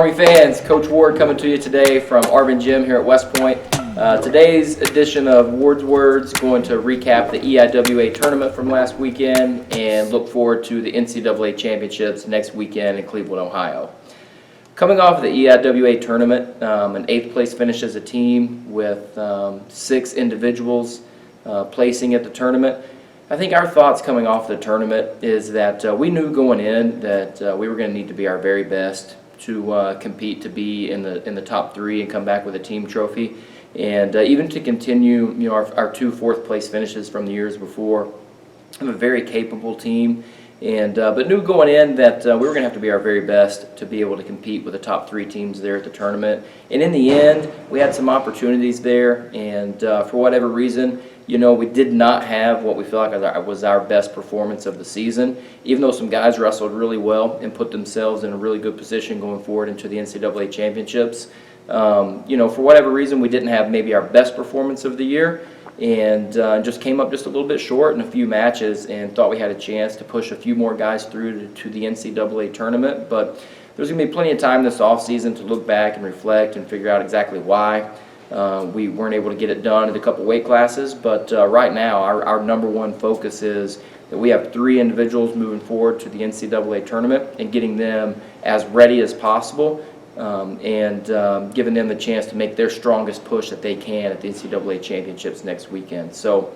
Army fans, Coach Ward coming to you today from Arvin Gym here at West Point. Today's edition of Ward's Words going to recap the EIWA tournament from last weekend and look forward to the NCAA championships next weekend in Cleveland, Ohio. Coming off of the EIWA tournament, an 8th place finish as a team with 6 individuals placing at the tournament. I think our thoughts coming off the tournament is that we knew going in that we were going to need to be our very best to compete to be in the top 3 and come back with a team trophy, and even to continue our 2 4th place finishes from the years before. I'm a very capable team, and but knew going in that we were going to have to be our very best to be able to compete with the top 3 teams there at the tournament. And in the end, we had some opportunities there, and for whatever reason, we did not have what we feel like was our best performance of the season, even though some guys wrestled really well and put themselves in a really good position going forward into the NCAA championships. For whatever reason, we didn't have maybe our best performance of the year, and just came up just a little bit short in a few matches, and thought we had a chance to push a few more guys through to the NCAA tournament. But there's going to be plenty of time this offseason to look back and reflect and figure out exactly why we weren't able to get it done in a couple weight classes. But right now, our number one focus is that we have 3 individuals moving forward to the NCAA tournament and getting them as ready as possible, and giving them the chance to make their strongest push that they can at the NCAA championships next weekend. So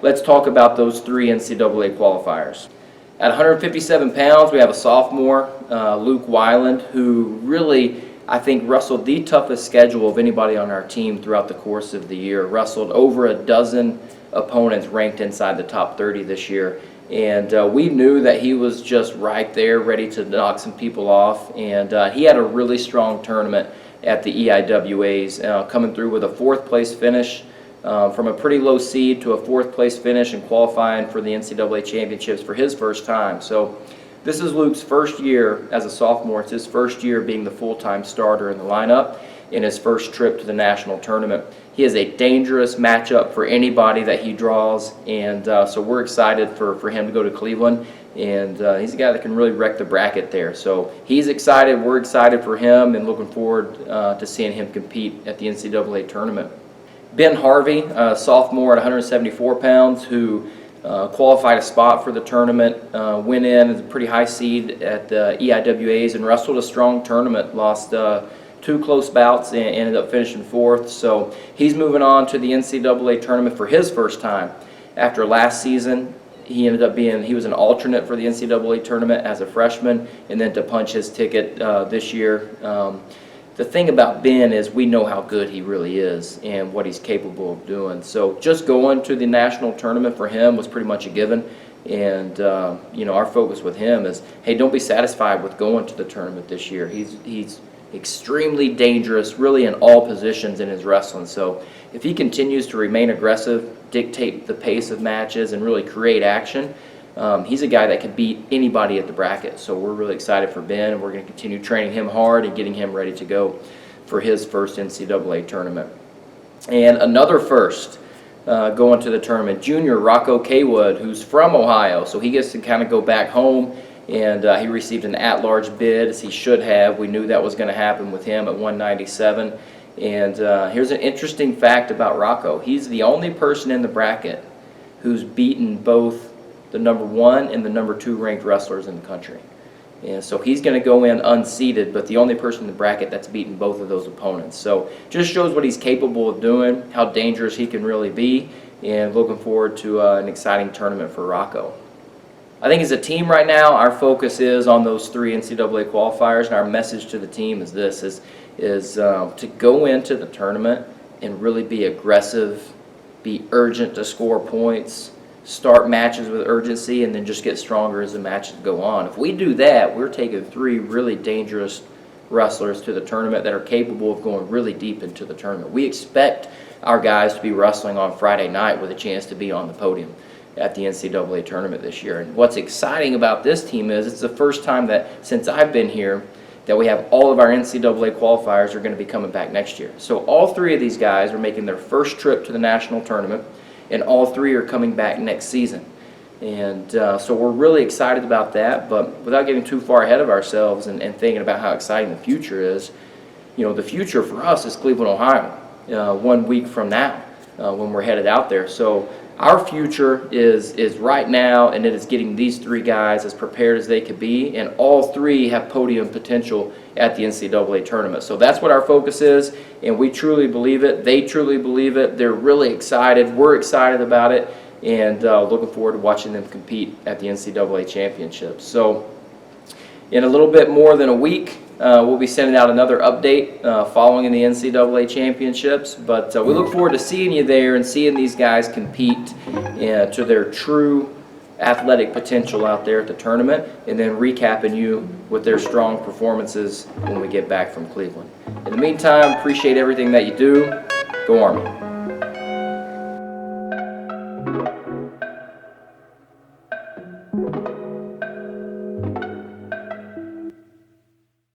let's talk about those 3 NCAA qualifiers. At 157 pounds, we have a sophomore, Luke Weiland, who really, I think, wrestled the toughest schedule of anybody on our team throughout the course of the year. Wrestled over a dozen opponents ranked inside the top 30 this year. And we knew that he was just right there, ready to knock some people off. And he had a really strong tournament at the EIWAs, coming through with a 4th place finish, from a pretty low seed to a 4th place finish and qualifying for the NCAA championships for his first time. So this is Luke's first year as a sophomore. It's his first year being the full-time starter in the lineup in his first trip to the national tournament. He is a dangerous matchup for anybody that he draws, and so we're excited for him to go to Cleveland, and he's a guy that can really wreck the bracket there. So he's excited, we're excited for him, and looking forward to seeing him compete at the NCAA tournament. Ben Harvey, sophomore at 174 pounds, who qualified a spot for the tournament, went in as a pretty high seed at the EIWAs and wrestled a strong tournament, lost 2 close bouts and ended up finishing 4th. So he's moving on to the NCAA tournament for his first time. After last season, he was an alternate for the NCAA tournament as a freshman, and then to punch his ticket this year. The thing about Ben is we know how good he really is and what he's capable of doing. So just going to the national tournament for him was pretty much a given. And our focus with him is, hey, don't be satisfied with going to the tournament this year. He's extremely dangerous, really, in all positions in his wrestling. So if he continues to remain aggressive, dictate the pace of matches, and really create action, he's a guy that could beat anybody at the bracket. So we're really excited for Ben, and we're going to continue training him hard and getting him ready to go for his first NCAA tournament. And another first going to the tournament, junior Rocco Kaywood, who's from Ohio. So he gets to kind of go back home, and he received an at-large bid, as he should have. We knew that was going to happen with him at 197. And here's an interesting fact about Rocco. He's the only person in the bracket who's beaten both the number 1 and the number 2 ranked wrestlers in the country. And so he's going to go in unseeded, but the only person in the bracket that's beaten both of those opponents. So just shows what he's capable of doing, how dangerous he can really be, and looking forward to an exciting tournament for Rocco. I think as a team right now, our focus is on those 3 NCAA qualifiers, and our message to the team is this, is to go into the tournament and really be aggressive, be urgent to score points, start matches with urgency, and then just get stronger as the matches go on. If we do that, we're taking 3 really dangerous wrestlers to the tournament that are capable of going really deep into the tournament. We expect our guys to be wrestling on Friday night with a chance to be on the podium at the NCAA tournament this year. And what's exciting about this team is it's the first time that since I've been here that we have all of our NCAA qualifiers are going to be coming back next year. So all 3 of these guys are making their first trip to the national tournament, and all 3 are coming back next season. And so we're really excited about that, but without getting too far ahead of ourselves and thinking about how exciting the future is, the future for us is Cleveland, Ohio, 1 week from now when we're headed out there. So our future is right now, and it is getting these 3 guys as prepared as they could be, and all 3 have podium potential at the NCAA tournament. So that's what our focus is, and we truly believe it. They truly believe it. They're really excited. We're excited about it, and looking forward to watching them compete at the NCAA championships. So in a little bit more than a week, we'll be sending out another update following the NCAA championships, but we look forward to seeing you there and seeing these guys compete to their true athletic potential out there at the tournament, and then recapping you with their strong performances when we get back from Cleveland. In the meantime, appreciate everything that you do. Go Army.